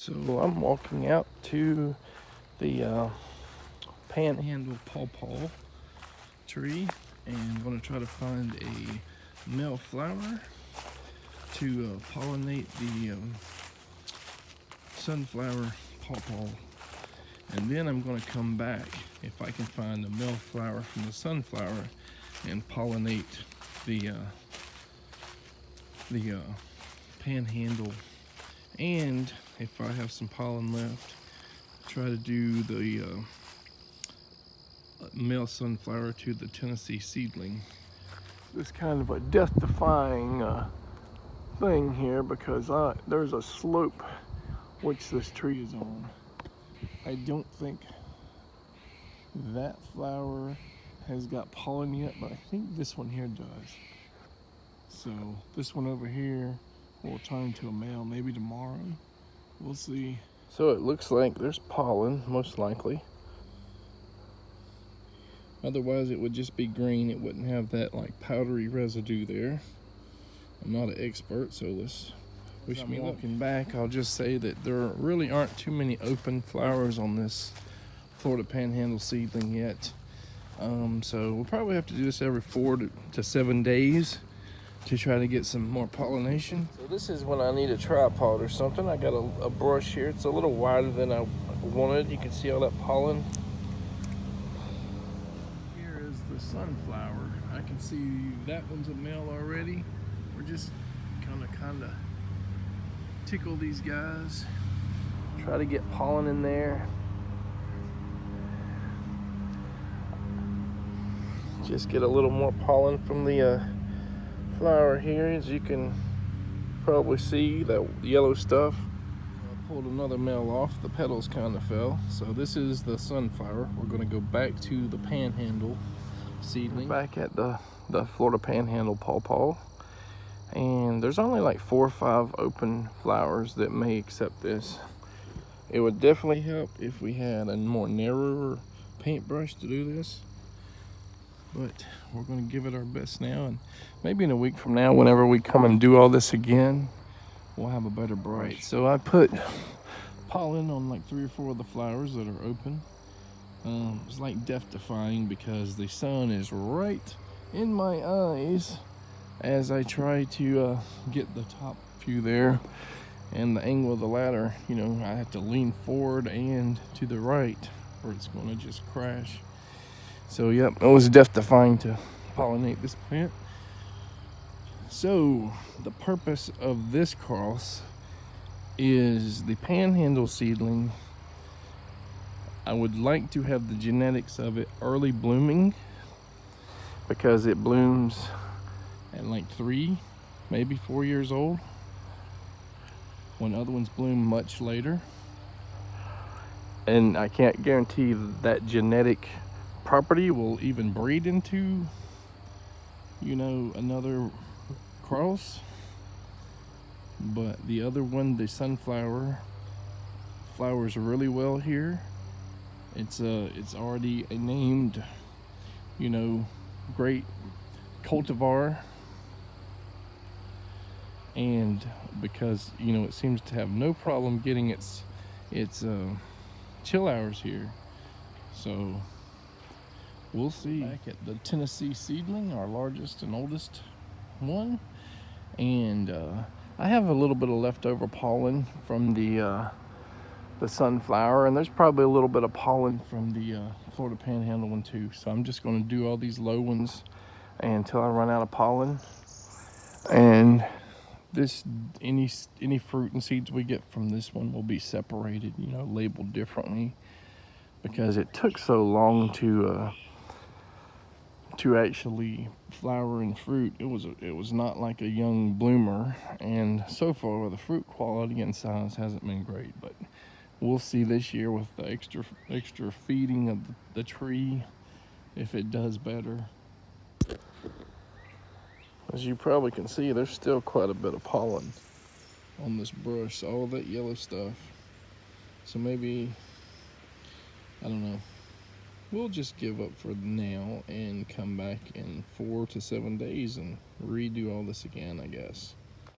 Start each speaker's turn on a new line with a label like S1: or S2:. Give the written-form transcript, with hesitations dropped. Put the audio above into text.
S1: So I'm walking out to the panhandle pawpaw tree, and I'm going to try to find a male flower to pollinate the sunflower pawpaw, and then I'm going to come back if I can find a male flower from the sunflower and pollinate the panhandle, and if I have some pollen left, try to do the male sunflower to the Tennessee seedling. It's kind of a death-defying thing here because there's a slope which this tree is on. I don't think that flower has got pollen yet, but I think this one here does. So this one over here will turn to a male maybe tomorrow. We'll see. So it looks like there's pollen, most likely. Otherwise it would just be green. It wouldn't have that like powdery residue there. I'm not an expert, so let's wish me luck. Walking back, I'll just say that there really aren't too many open flowers on this Florida Panhandle seedling yet. So we'll probably have to do this every 4 to 7 days to try to get some more pollination. So this is when I need a tripod or something. I got a brush here. It's a little wider than I wanted. You can see all that pollen. Here is the sunflower. I can see that one's a male already. We're just gonna kind of tickle these guys. Try to get pollen in there. Just get a little more pollen from the flower here. As you can probably see, that yellow stuff. I pulled another male off. The petals kind of fell. So this is the sunflower. We're going to go back to the panhandle seedling. Back at the Florida Panhandle pawpaw, and there's only like 4 or 5 open flowers that may accept this. It would definitely help if we had a more narrower paintbrush to do this, but we're going to give it our best now, and maybe in a week from now, whenever we come and do all this again, we'll have a better brush. Right, so I put pollen on like 3 or 4 of the flowers that are open. It's like death-defying because the sun is right in my eyes as I try to get the top few there, and the angle of the ladder, you know, I have to lean forward and to the right or it's going to just crash. So yep, it was death-defying to pollinate this plant. So the purpose of this cross is the panhandle seedling. I would like to have the genetics of it early blooming because it blooms at like 3, maybe 4 years old, when other ones bloom much later. And I can't guarantee that genetic property will even breed into, you know, another cross. But the other one, the sunflower, flowers really well here. It's already a named, you know, great cultivar, and because, you know, it seems to have no problem getting its chill hours here. So we'll see. Back at the Tennessee seedling, our largest and oldest one, and I have a little bit of leftover pollen from the sunflower, and there's probably a little bit of pollen from the Florida Panhandle one too. So I'm just going to do all these low ones until I run out of pollen. And this, any fruit and seeds we get from this one will be separated, you know, labeled differently, because it took so long to actually flower and fruit. It was not like a young bloomer, and so far the fruit quality and size hasn't been great, but we'll see this year with the extra feeding of the tree if it does better. As you probably can see, there's still quite a bit of pollen on this brush, all that yellow stuff. So maybe, I don't know, we'll just give up for now and come back in 4 to 7 days and redo all this again, I guess.